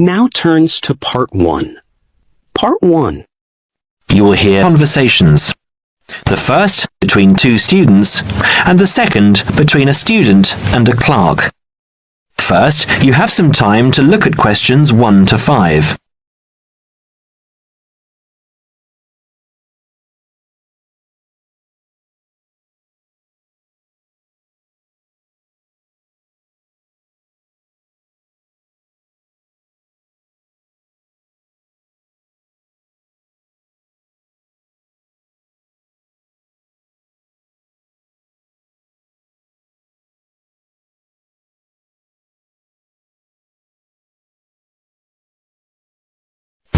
now turns to Part 1. Part 1. You will hear conversations. The first between two students and the second between a student and a clerk. First, you have some time to look at questions 1 to 5.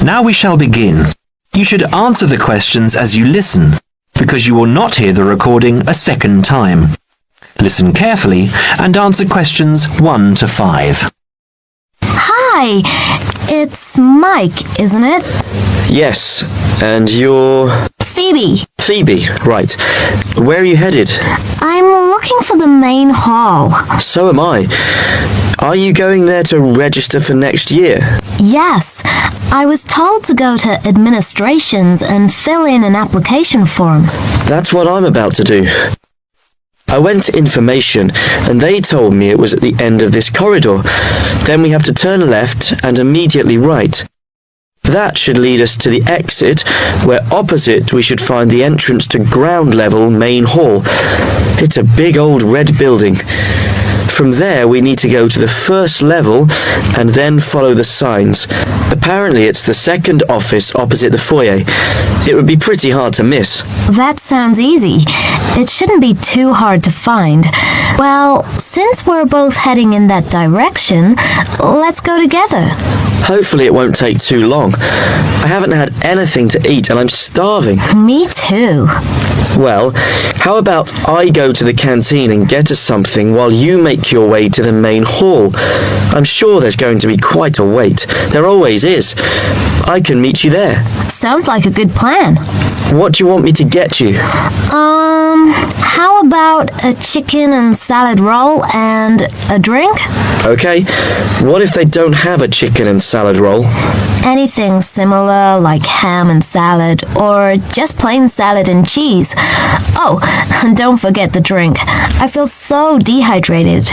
Now we shall begin. You should answer the questions as you listen, because you will not hear the recording a second time. Listen carefully and answer questions 1 to 5. Hi, it's Mike, isn't it? Yes, and you're... Phoebe. Phoebe, right. Where are you headed? I'm looking for the main hall. So am I. Are you going there to register for next year? Yes, I was told to go to administrations and fill in an application form. That's what I'm about to do. I went to information and they told me it was at the end of this corridor. Then we have to turn left and immediately right. That should lead us to the exit, where opposite we should find the entrance to ground level main hall. It's a big old red building. From there we need to go to the first level and then follow the signs. Apparently it's the second office opposite the foyer. It would be pretty hard to miss. That sounds easy. It shouldn't be too hard to find. Well, since we're both heading in that direction, let's go together. Hopefully it won't take too long. I haven't had anything to eat and I'm starving. Me too. Well, how about I go to the canteen and get us something while you make your way to the main hall? I'm sure there's going to be quite a wait. There always is. I can meet you there. Sounds like a good plan. What do you want me to get you? How about a chicken and salad roll and a drink? Okay. What if they don't have a chicken and salad roll? Anything similar, like ham and salad, or just plain salad and cheese. Oh, and don't forget the drink. I feel so dehydrated.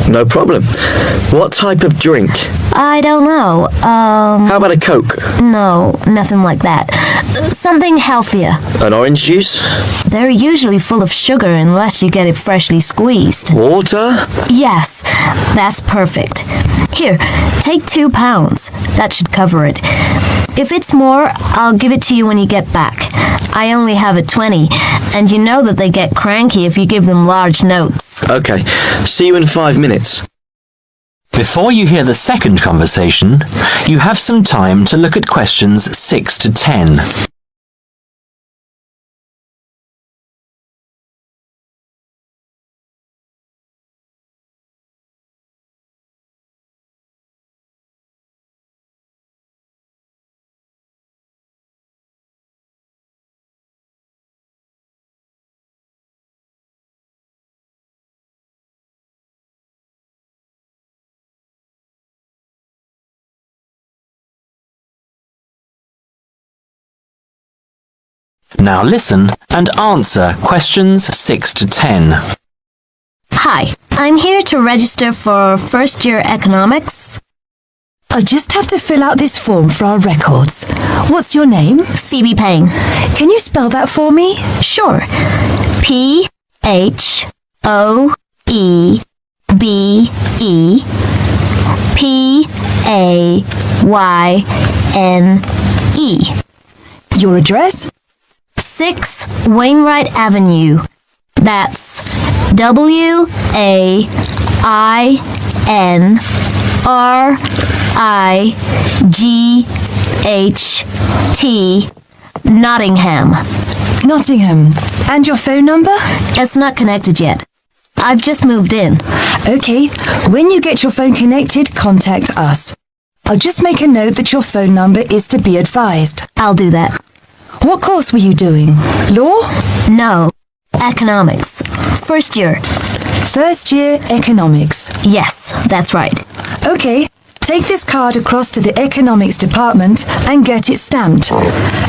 No problem. What type of drink? I don't know. How about a Coke? No, nothing like that. Something healthier. An orange juice? They're usually full of sugar unless you get it freshly squeezed. Water? Yes, that's perfect. Here, take £2. That should cover it. If it's more, I'll give it to you when you get back. I only have a 20, and you know that they get cranky if you give them large notes. Okay, see you in 5 minutes. Before you hear the second conversation, you have some time to look at questions 6 to 10. Now listen and answer questions 6 to 10. Hi, I'm here to register for first year economics. I'll just have to fill out this form for our records. What's your name? Phoebe Payne. Can you spell that for me? Sure. P-H-O-E-B-E P-A-Y-N-E. Your address? 6 Wainwright Avenue. That's W-A-I-N-R-I-G-H-T, Nottingham. Nottingham. And your phone number? It's not connected yet. I've just moved in. Okay, when you get your phone connected, contact us. I'll just make a note that your phone number is to be advised. I'll do that. What course were you doing? Law? No, economics. First year. First year economics. Yes, that's right. Okay, Take this card across to the economics department and get it stamped.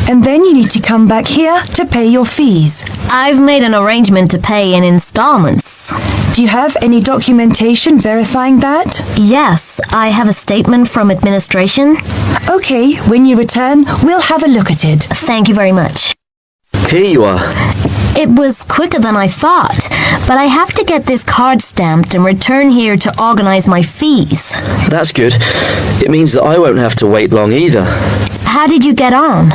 And then you need to come back here to pay your fees. I've made an arrangement to pay in installments. Do you have any documentation verifying that? Yes, I have a statement from administration. Okay, when you return, we'll have a look at it. Thank you very much. Here you are. It was quicker than I thought, but I have to get this card stamped and return here to organize my fees. That's good. It means that I won't have to wait long either. How did you get on?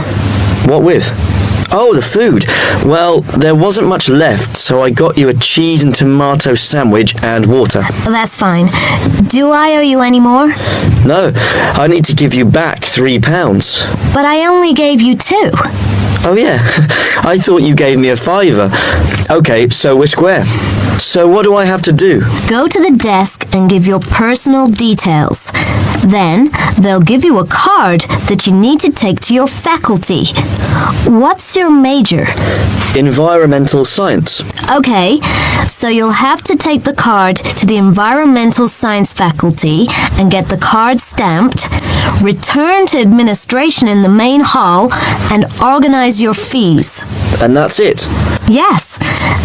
What with? Oh, the food. Well, there wasn't much left, so I got you a cheese and tomato sandwich and water. That's fine. Do I owe you any more? No, I need to give you back £3. But I only gave you 2. Oh yeah, I thought you gave me a £5. Okay, so we're square. So what do I have to do? Go to the desk and give your personal details. Then they'll give you a card that you need to take to your faculty. What's your major? Environmental science. Okay, so you'll have to take the card to the environmental science faculty and get the card stamped, return to administration in the main hall, and organize your fees. And that's it? Yes,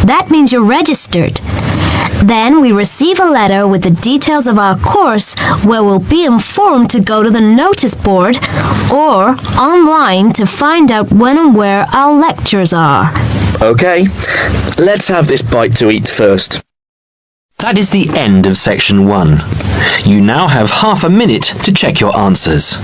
that means you're registered. Then we receive a letter with the details of our course where we'll be informed to go to the notice board or online to find out when and where our lectures are. Okay, let's have this bite to eat first. That is the end of section 1. You now have half a minute to check your answers.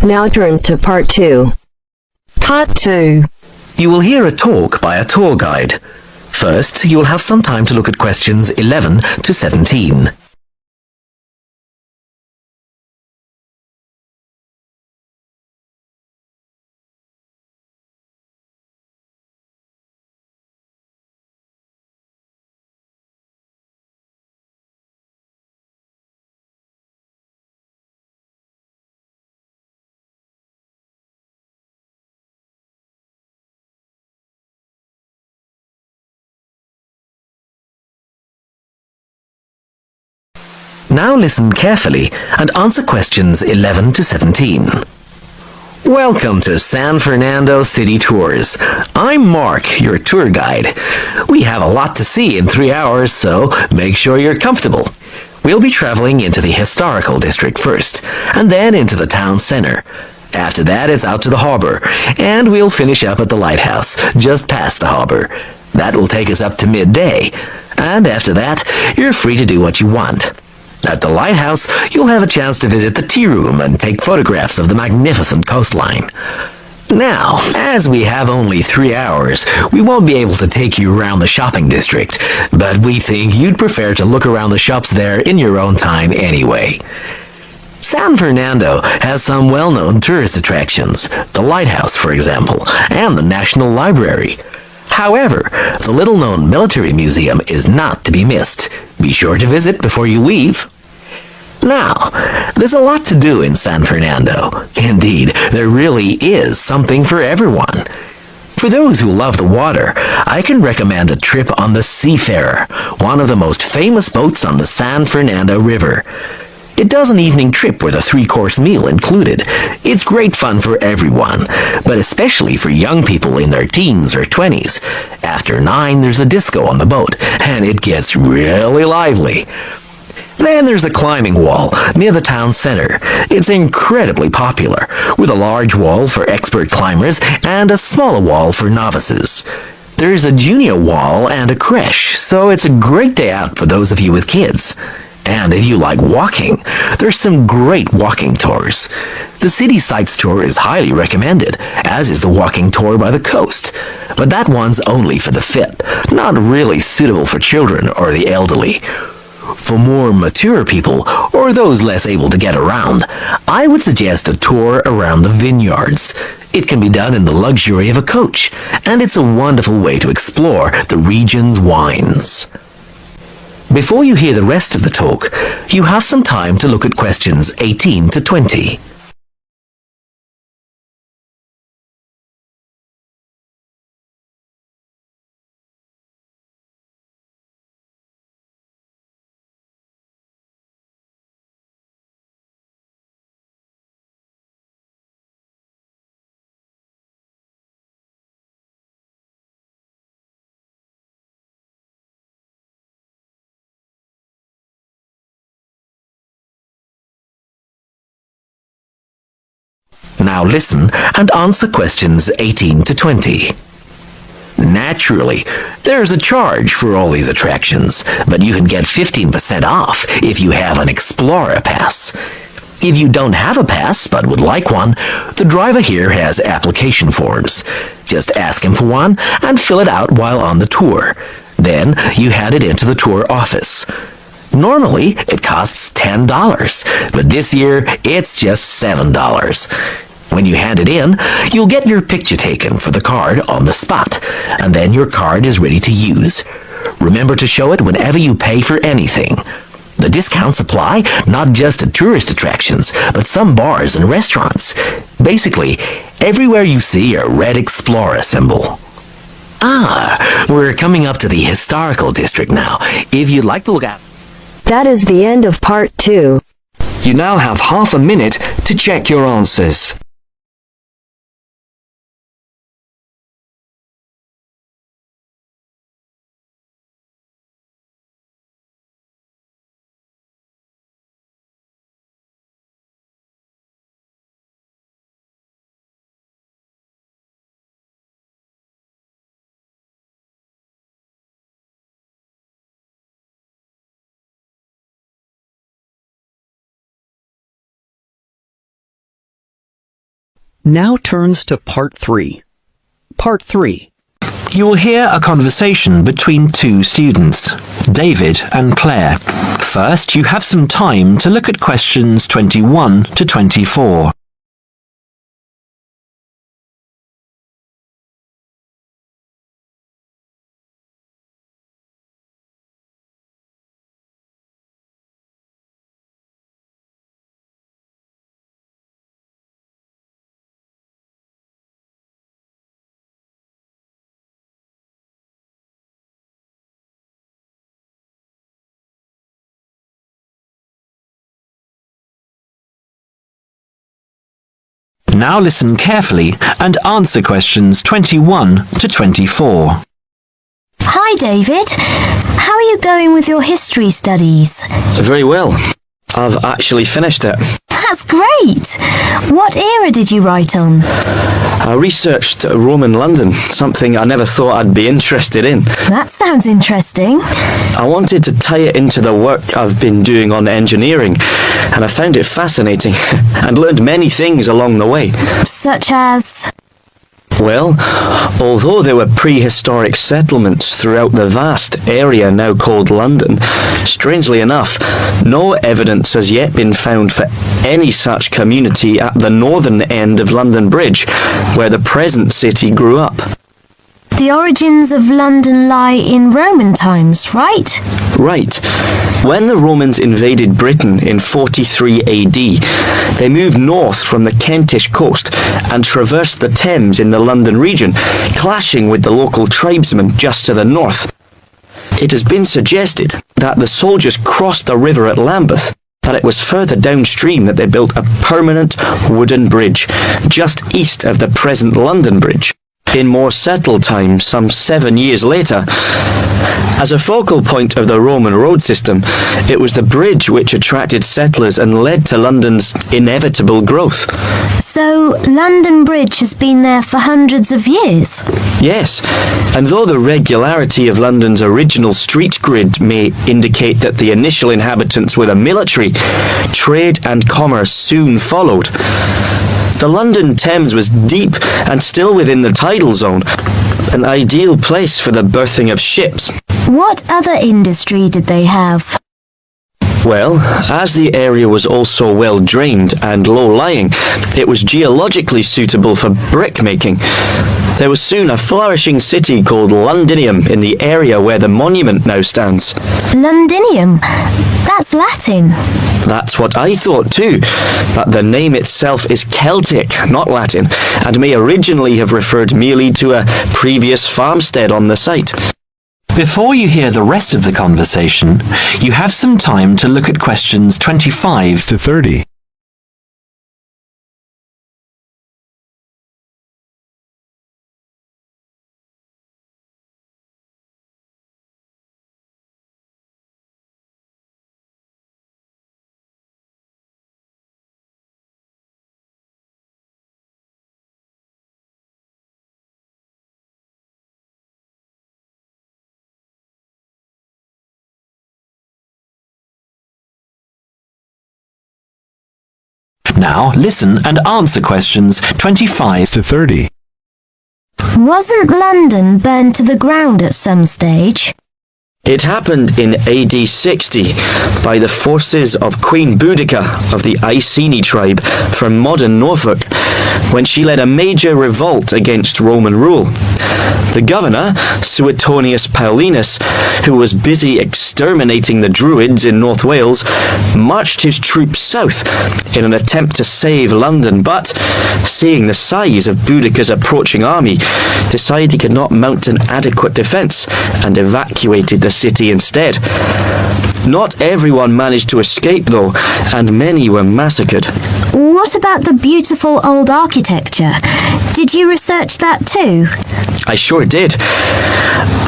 Now turns to Part 2. Part 2. You will hear a talk by a tour guide. First, you will have some time to look at questions 11 to 17. Now listen carefully and answer questions 11 to 17. Welcome to San Fernando City Tours. I'm Mark, your tour guide. We have a lot to see in 3 hours, so make sure you're comfortable. We'll be traveling into the historical district first, and then into the town center. After that, it's out to the harbor, and we'll finish up at the lighthouse, just past the harbor. That will take us up to midday, and after that, you're free to do what you want. At the lighthouse, you'll have a chance to visit the tea room and take photographs of the magnificent coastline. Now, as we have only 3 hours, we won't be able to take you around the shopping district, but we think you'd prefer to look around the shops there in your own time anyway. San Fernando has some well-known tourist attractions, the lighthouse, for example, and the National Library. However, the little-known military museum is not to be missed. Be sure to visit before you leave. Now, there's a lot to do in San Fernando. Indeed, there really is something for everyone. For those who love the water, I can recommend a trip on the Seafarer, one of the most famous boats on the San Fernando River. It does an evening trip with a 3-course meal included. It's great fun for everyone, but especially for young people in their teens or 20s. After 9, there's a disco on the boat, and it gets really lively. Then there's a climbing wall near the town center. It's incredibly popular, with a large wall for expert climbers and a smaller wall for novices. There's a junior wall and a creche, so it's a great day out for those of you with kids. And if you like walking, there's some great walking tours. The City Sights tour is highly recommended, as is the walking tour by the coast. But that one's only for the fit, not really suitable for children or the elderly. For more mature people, or those less able to get around, I would suggest a tour around the vineyards. It can be done in the luxury of a coach, and it's a wonderful way to explore the region's wines. Before you hear the rest of the talk, you have some time to look at questions 18 to 20. Now listen and answer questions 18 to 20. Naturally, there's a charge for all these attractions, but you can get 15% off if you have an Explorer Pass. If you don't have a pass but would like one, the driver here has application forms. Just ask him for one and fill it out while on the tour. Then you hand it into the tour office. Normally, it costs $10, but this year it's just $7. When you hand it in, you'll get your picture taken for the card on the spot, and then your card is ready to use. Remember to show it whenever you pay for anything. The discounts apply not just to tourist attractions, but some bars and restaurants. Basically, everywhere you see a red Explorer symbol. We're coming up to the historical district now. If you'd like to look at... That is the end of part 2. You now have half a minute to check your answers. Now turns to Part 3. Part 3. You will hear a conversation between two students, David and Claire. First, you have some time to look at questions 21 to 24. Now listen carefully and answer questions 21 to 24. Hi, David. How are you going with your history studies? Very well. I've actually finished it. That's great. What era did you write on? I researched Roman London, something I never thought I'd be interested in. That sounds interesting. I wanted to tie it into the work I've been doing on engineering, and I found it fascinating and learned many things along the way. Such as? Well, although there were prehistoric settlements throughout the vast area now called London, strangely enough, no evidence has yet been found for any such community at the northern end of London Bridge, where the present city grew up. The origins of London lie in Roman times, right? Right. When the Romans invaded Britain in 43 AD, they moved north from the Kentish coast and traversed the Thames in the London region, clashing with the local tribesmen just to the north. It has been suggested that the soldiers crossed the river at Lambeth, but it was further downstream that they built a permanent wooden bridge, just east of the present London Bridge. In more settled times, some 7 years later. As a focal point of the Roman road system, it was the bridge which attracted settlers and led to London's inevitable growth. So, London Bridge has been there for hundreds of years? Yes, and though the regularity of London's original street grid may indicate that the initial inhabitants were the military, trade and commerce soon followed. The London Thames was deep and still within the tidal zone, an ideal place for the berthing of ships. What other industry did they have? Well, as the area was also well drained and low-lying, it was geologically suitable for brick making. There was soon a flourishing city called Londinium in the area where the monument now stands. Londinium? That's Latin. That's what I thought too, but the name itself is Celtic, not Latin, and may originally have referred merely to a previous farmstead on the site. Before you hear the rest of the conversation, you have some time to look at questions 25 to 30. Now listen and answer questions 25 to 30. Wasn't London burned to the ground at some stage? It happened in AD 60 by the forces of Queen Boudica of the Iceni tribe from modern Norfolk, when she led a major revolt against Roman rule. The governor, Suetonius Paulinus, who was busy exterminating the Druids in North Wales, marched his troops south in an attempt to save London, but, seeing the size of Boudica's approaching army, decided he could not mount an adequate defence and evacuated the city instead. Not everyone managed to escape though, and many were massacred. What about the beautiful old architecture? Did you research that too? I sure did.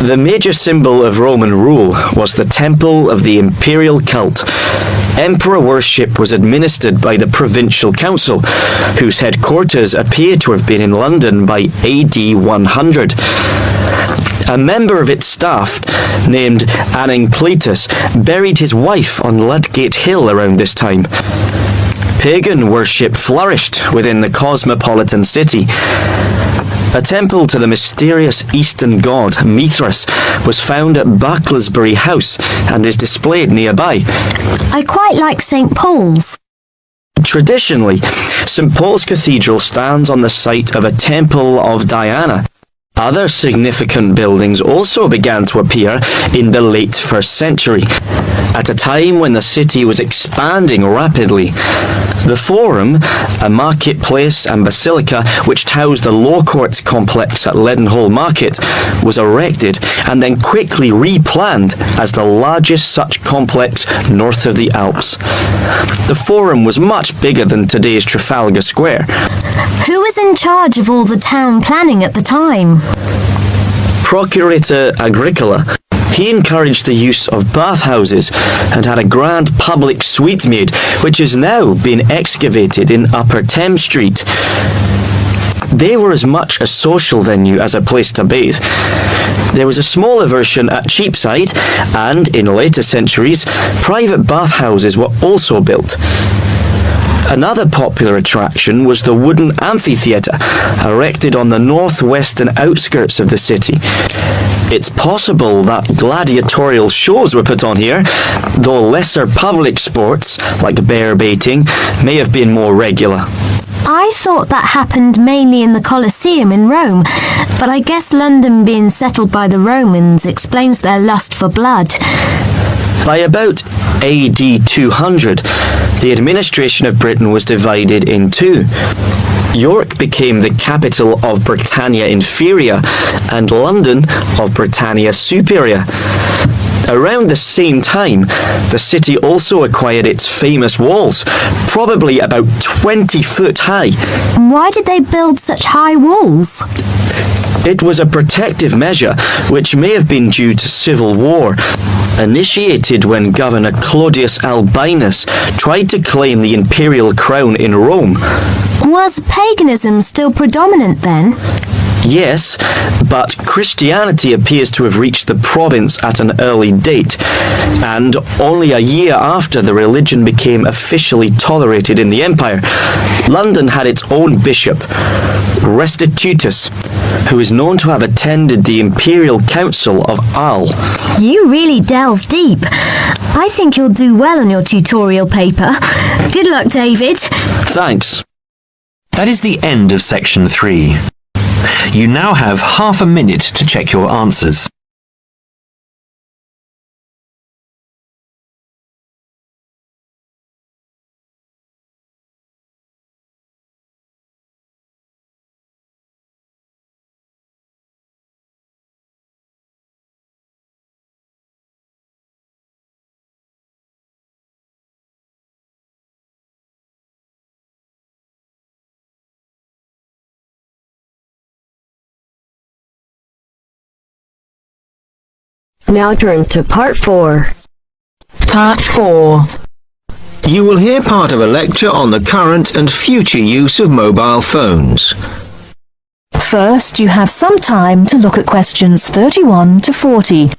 The major symbol of Roman rule was the temple of the imperial cult. Emperor worship was administered by the provincial council, whose headquarters appear to have been in London by AD 100. A member of its staff, named Anacletus, buried his wife on Ludgate Hill around this time. Pagan worship flourished within the cosmopolitan city. A temple to the mysterious Eastern god Mithras was found at Bucklersbury House and is displayed nearby. I quite like St. Paul's. Traditionally, St. Paul's Cathedral stands on the site of a temple of Diana. Other significant buildings also began to appear in the late 1st century, at a time when the city was expanding rapidly. The Forum, a marketplace and basilica which housed the Law Courts complex at Leadenhall Market, was erected and then quickly replanned as the largest such complex north of the Alps. The Forum was much bigger than today's Trafalgar Square. Who was in charge of all the town planning at the time? Procurator Agricola. He encouraged the use of bathhouses and had a grand public suite made, which has now been excavated in Upper Thames Street. They were as much a social venue as a place to bathe. There was a smaller version at Cheapside, and in later centuries, private bathhouses were also built. Another popular attraction was the wooden amphitheatre, erected on the northwestern outskirts of the city. It's possible that gladiatorial shows were put on here, though lesser public sports, like bear baiting, may have been more regular. I thought that happened mainly in the Colosseum in Rome, but I guess London being settled by the Romans explains their lust for blood. By about AD 200, the administration of Britain was divided in two. York became the capital of Britannia Inferior and London of Britannia Superior. Around the same time, the city also acquired its famous walls, probably about 20 foot high. Why did they build such high walls? It was a protective measure, which may have been due to civil war, initiated when Governor Claudius Albinus tried to claim the imperial crown in Rome. Was paganism still predominant then? Yes, but Christianity appears to have reached the province at an early date, and only a year after the religion became officially tolerated in the empire. London had its own bishop, Restitutus, who is known to have attended the Imperial Council of Arles. You really delve deep. I think you'll do well on your tutorial paper. Good luck, David. Thanks. That is the end of section 3. You now have half a minute to check your answers. Now turns to Part 4. Part 4. You will hear part of a lecture on the current and future use of mobile phones. First, you have some time to look at questions 31 to 40.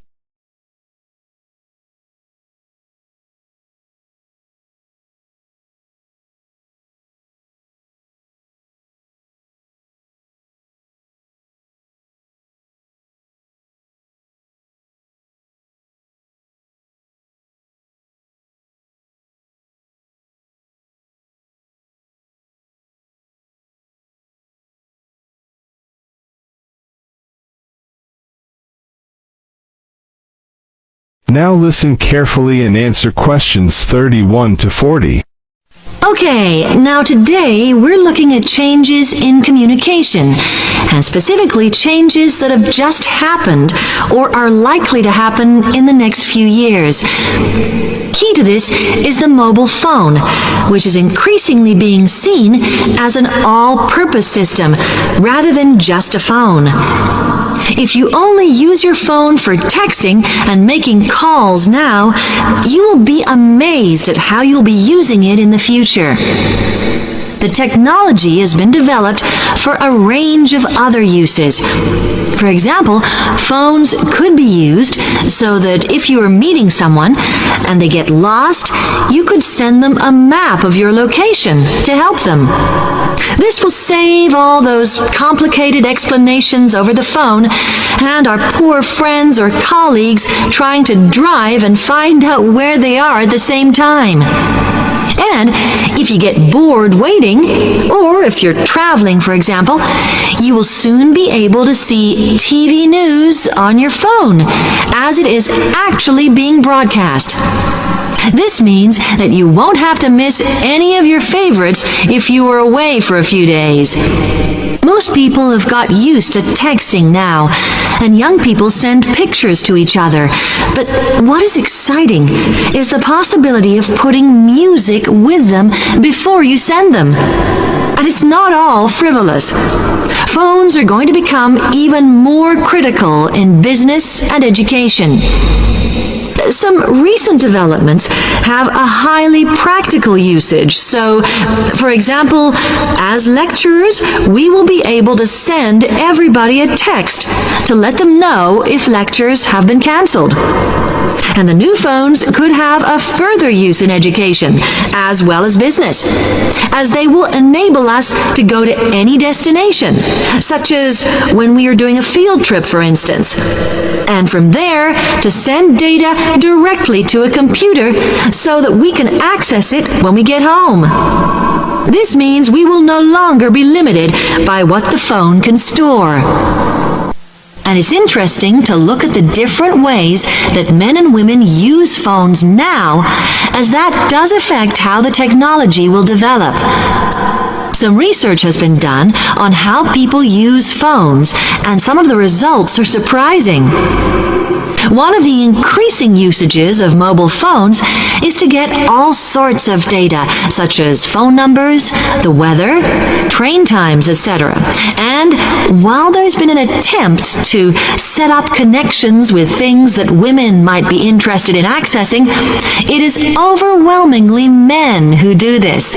Now listen carefully and answer questions 31 to 40. Okay, now today we're looking at changes in communication, and specifically changes that have just happened or are likely to happen in the next few years. Key to this is the mobile phone, which is increasingly being seen as an all-purpose system rather than just a phone. If you only use your phone for texting and making calls now, you will be amazed at how you'll be using it in the future. The technology has been developed for a range of other uses. For example, phones could be used so that if you are meeting someone and they get lost, you could send them a map of your location to help them. This will save all those complicated explanations over the phone and our poor friends or colleagues trying to drive and find out where they are at the same time. And if you get bored waiting, or if you're traveling, for example, you will soon be able to see TV news on your phone as it is actually being broadcast. This means that you won't have to miss any of your favorites if you were away for a few days. Most people have got used to texting now, and young people send pictures to each other. But what is exciting is the possibility of putting music with them before you send them. And it's not all frivolous. Phones are going to become even more critical in business and education. Some recent developments have a highly practical usage. So, for example, as lecturers, we will be able to send everybody a text to let them know if lectures have been canceled. And the new phones could have a further use in education, as well as business, as they will enable us to go to any destination, such as when we are doing a field trip, for instance, and from there to send data directly to a computer so that we can access it when we get home. This means we will no longer be limited by what the phone can store. And it's interesting to look at the different ways that men and women use phones now, as that does affect how the technology will develop. Some research has been done on how people use phones, and some of the results are surprising. One of the increasing usages of mobile phones is to get all sorts of data, such as phone numbers, the weather, train times, etc. And while there's been an attempt to set up connections with things that women might be interested in accessing, it is overwhelmingly men who do this.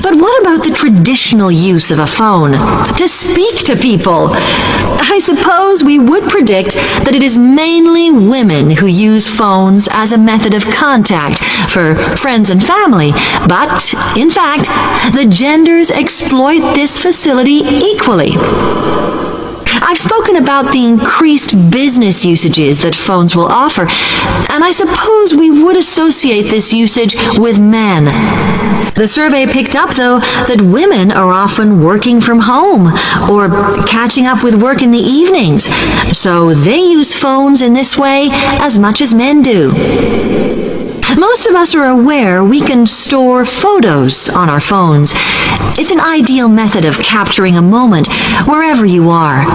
But what about the traditional use of a phone? To speak to people? I suppose we would predict that it is mainly women who use phones as a method of contact for friends and family. But, in fact, the genders exploit this facility equally. I've spoken about the increased business usages that phones will offer, and I suppose we would associate this usage with men. The survey picked up, though, that women are often working from home or catching up with work in the evenings, so they use phones in this way as much as men do. Most of us are aware we can store photos on our phones. It's an ideal method of capturing a moment wherever you are.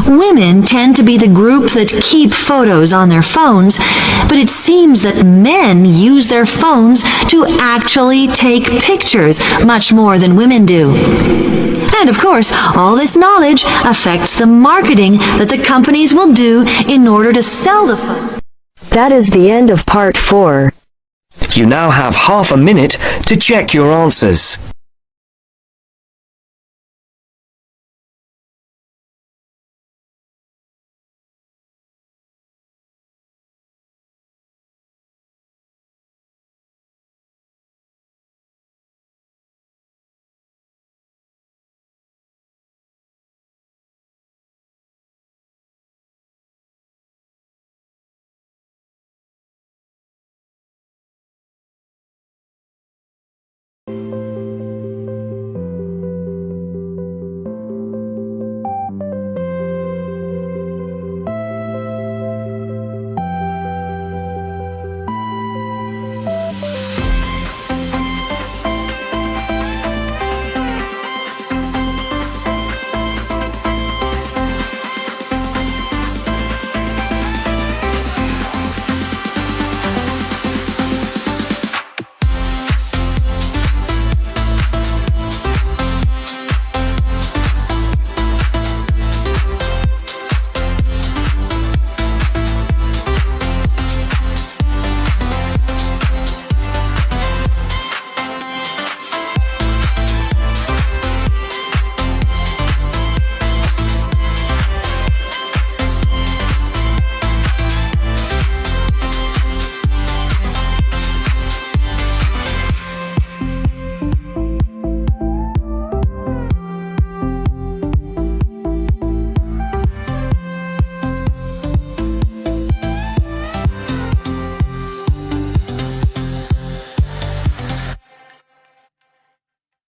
Women tend to be the group that keep photos on their phones, but it seems that men use their phones to actually take pictures much more than women do. And of course, all this knowledge affects the marketing that the companies will do in order to sell the phone. That is the end of part 4. You now have half a minute to check your answers.